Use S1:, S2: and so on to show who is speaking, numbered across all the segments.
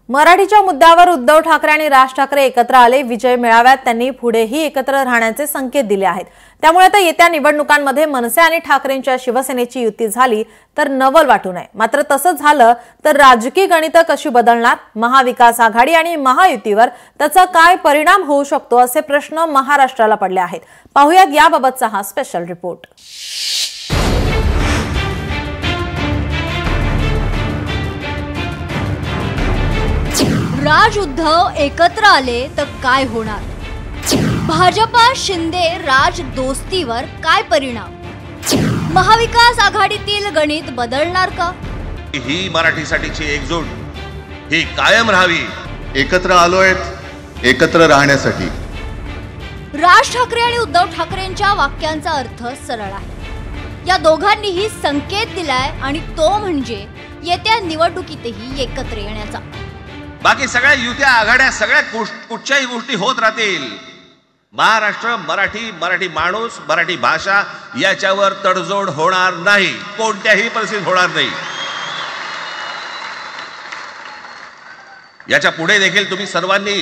S1: मराठीच्या मुद्द्यावर उद्धव ठाकरे आणि राज ठाकरे एकत्र आले। विजय मेळाव्यात त्यांनी पुढेही एकत्र राहण्याचे संकेत दिले आहेत। त्यामुळे आता येत्या निवडणुकांमध्ये मनसे आणि ठाकरेंच्या शिवसेनेची युती झाली तर नवल वाटू नये। मात्र तसंच झालं तर राजकीय गणितं कशी बदलणार, महाविकास आघाडी आणि महायुतीवर त्याचा काय परिणाम होऊ शकतो असे प्रश्न महाराष्ट्राला पडले आहेत। पाहूयात याबाबतचा हा स्पेशल रिपोर्ट।
S2: राज उद्धव एकत्र आले तर काय होणार? भाजपा शिंदे राज दोस्तीवर काय परिणाम? महाविकास आघाडीतील गणित बदलणार का?
S3: ही मराठीसाठीची एकजूट ही कायम राहावी।
S4: एकत्र आलोय एकत्र राहण्यासाठी।
S2: राज ठाकरे आणि उद्धव ठाकरेंच्या वाक्यांचा अर्थ सरळ आहे। या दोघांनीही संकेत दिलाय आणि तो म्हणजे येत्या निवडणुकीतही एकत्र येण्याचा।
S3: बाकी सगळ्या युत्या आघाड्या सगळ्या कुठच्याही गोष्टी होत राहतील। महाराष्ट्र मराठी माणूस मराठी भाषा याच्यावर तडजोड होणार नाही, कोणत्याही परिस्थितीत होणार नाही। याच्या पुढे देखील तुम्ही सर्वांनी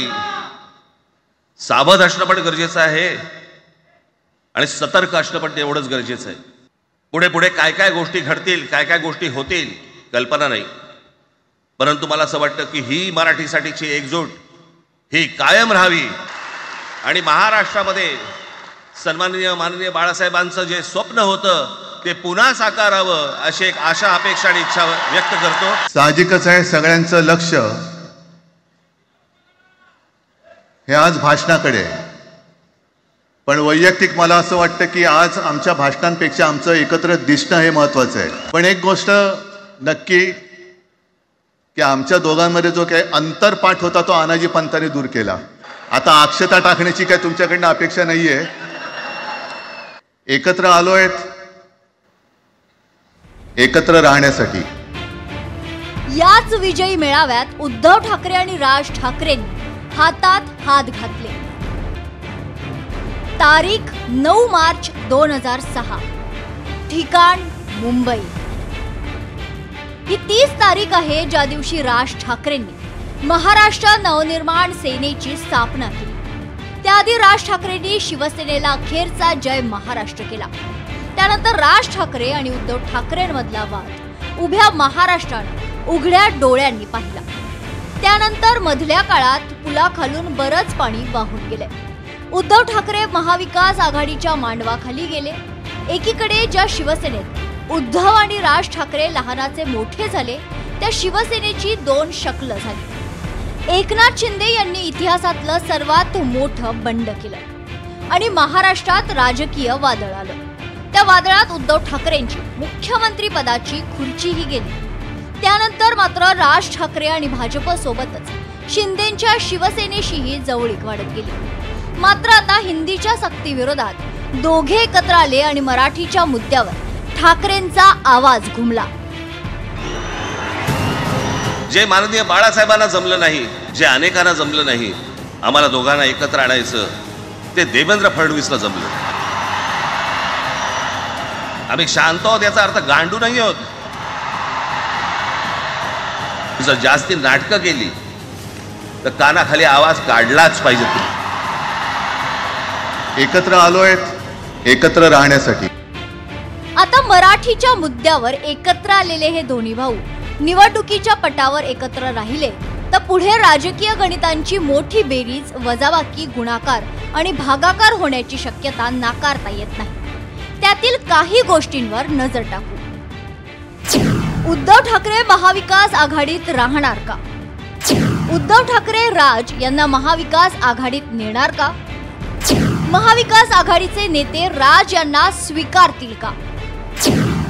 S3: सावध असणं पण गरजेचं आहे आणि सतर्क असणं पण तेवढंच गरजेचं आहे। पुढे पुढे काय काय गोष्टी घडतील, काय काय गोष्टी होतील कल्पना नाही, परंतु मला असं वाटतं की ही मराठीसाठीची एकजूट ही कायम राहावी आणि महाराष्ट्रामध्ये सन्माननीय माननीय बाळासाहेबांचं जे स्वप्न होतं ते पुन्हा साकारावं अशी एक आशा, अपेक्षा आणि इच्छा व्यक्त करतो।
S4: साहजिकच आहे सगळ्यांचं लक्ष हे आज भाषणाकडे आहे, पण वैयक्तिक मला असं वाटतं की आज आमच्या भाषणांपेक्षा आमचं एकत्र दिसणं हे महत्त्वाचं आहे। पण एक गोष्ट नक्की की आमच्या दोघांमध्ये जो काही अंतरपाठ होता तो आनाजी पंतांनी दूर केला। आता अक्षता टाकण्याची काय तुमच्याकडनं अपेक्षा नाहीये। एकत्र आलोय एकत्र राहण्यासाठी।
S2: याच विजयी मेळाव्यात उद्धव ठाकरे आणि राज ठाकरेंनी हातात हात घातले। तारीख 9 मार्च 2006, ठिकाण मुंबई। ही 30 तारीख आहे ज्या दिवशी राज ठाकरेंनी महाराष्ट्र नवनिर्माण सेनेची स्थापना केली। त्याआधी राज ठाकरेंनी शिवसेनेला अखेरचा जय महाराष्ट्र केला। त्यानंतर राज ठाकरे आणि उद्धव ठाकरेंमधला वाद उभ्या महाराष्ट्रानं उघड्या डोळ्यांनी पाहिला। त्यानंतर मधल्या काळात पुलाखालून बरंच पाणी वाहून गेले। उद्धव ठाकरे महाविकास आघाडीच्या मांडवाखाली गेले। एकीकडे ज्या शिवसेनेत उद्धव आणि राज ठाकरे लहानाचे मोठे झाले त्या शिवसेनेची दोन शकलं झाली। एकनाथ शिंदे यांनी इतिहासातलं सर्वात मोठं बंड केलं आणि महाराष्ट्रात राजकीय वादळ आलं। त्या वादळात उद्धव ठाकरेंची मुख्यमंत्री पदाची खुर्चीही गेली। त्यानंतर मात्र राज ठाकरे आणि भाजप सोबतच शिंदेंच्या शिवसेनेशीही जवळीक वाढत गेली। मात्र आता हिंदीच्या सक्तीविरोधात दोघे एकत्र आले आणि मराठीच्या मुद्द्यावर ठाकरेंचा आवाज घुमला।
S3: जे माननीय बाळासाहेबांना जमलं नाही, जे अनेकांना जमलं नाही, आम्हाला दोघांना एकत्र आणायचं ते देवेंद्र फडणवीसला जमलं। आम्ही शांत आहोत याचा अर्थ गांडू नाही आहोत। जर जास्ती नाटकं केली तर कानाखाली आवाज काढलाच पाहिजे।
S4: एकत्र आलोय एकत्र राहण्यासाठी।
S2: आता मराठीच्या मुद्द्यावर एकत्र आलेले हे दोन्ही भाऊ निवडणुकीच्या पटावर एकत्र राहिले तर पुढे राजकीय गणितांची मोठी बेरीज, वजाबाकी, गुणाकार आणि भागाकार होण्याची शक्यता नाकारता येत नाही। त्यातील काही गोष्टींवर नजर टाकू। उद्धव ठाकरे महाविकास आघाडीत राहणार का? उद्धव ठाकरे राज यांना महाविकास आघाडीत नेणार का? महाविकास आघाडीचे नेते राज यांना स्वीकारतील का?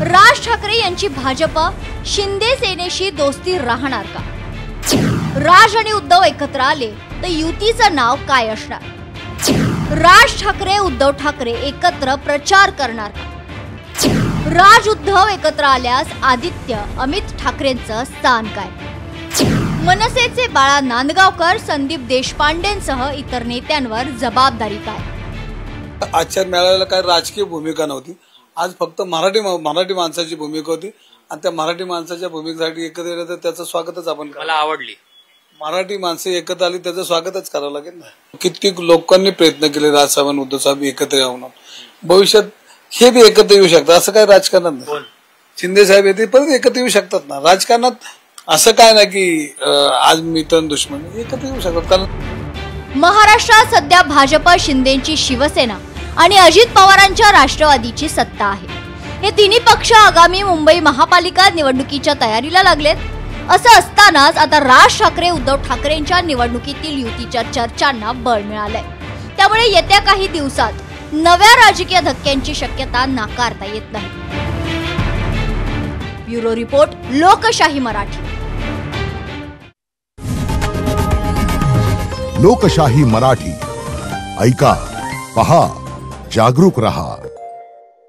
S2: राज ठाकरे यांची भाजप शिंदे सेनेशी दोस्ती राहणार का? राज आणि उद्धव एकत्र आले तर युतीचं नाव काय असणार? राज ठाकरे उद्धव ठाकरे एकत्र प्रचार करणार का? राज उद्धव एकत्र आल्यास आदित्य अमित ठाकरेंचं स्थान काय? मनसेचे बाळा नांदगावकर, संदीप देशपांडेंसह इतर नेत्यांवर जबाबदारी काय?
S5: आजच्या मेळाव्याला काय राजकीय भूमिका नव्हती। आज फक्त मराठी माणसाची भूमिका होती आणि त्या मराठी माणसाच्या भूमिकेसाठी एकत्र येण्याचं त्याचं स्वागतच आपण
S6: मला आवडली।
S5: मराठी माणसं एकत्र आली त्याचं स्वागतच करावं लागेल ना. कित्येक लोकांनी प्रयत्न केले राजसाहेब उद्धव साहेब एकत्र यावं. भविष्यात हे बी एकत्र येऊ शकतात असं काय राजकारणात नाही. शिंदे साहेब येते परत एकत्र येऊ शकतात ना. राजकारणात असं काय ना की आज मित्र दुश्मन एकत्र येऊ शकतात. कारण
S2: महाराष्ट्रात सध्या भाजप शिंदेची शिवसेना आणि अजित पवारांच्या राष्ट्रवादीची सत्ता आहे. हे तिन्ही पक्ष आगामी मुंबई महापालिका निवडणुकीच्या तयारीला लागलेत. असं असतानाच आता राज ठाकरे उद्धव ठाकरेंच्या निवडणुकीतील युतीच्या चर्चांना बळ मिळालंय. त्यामुळे येत्या काही दिवसात नव्या राजकीय धक्क्यांची शक्यता नाकारता येत नाही. ब्युरो रिपोर्ट, लोकशाही मराठी.
S6: लोकशाही मराठी ऐका, पहा, जागरूक रहा.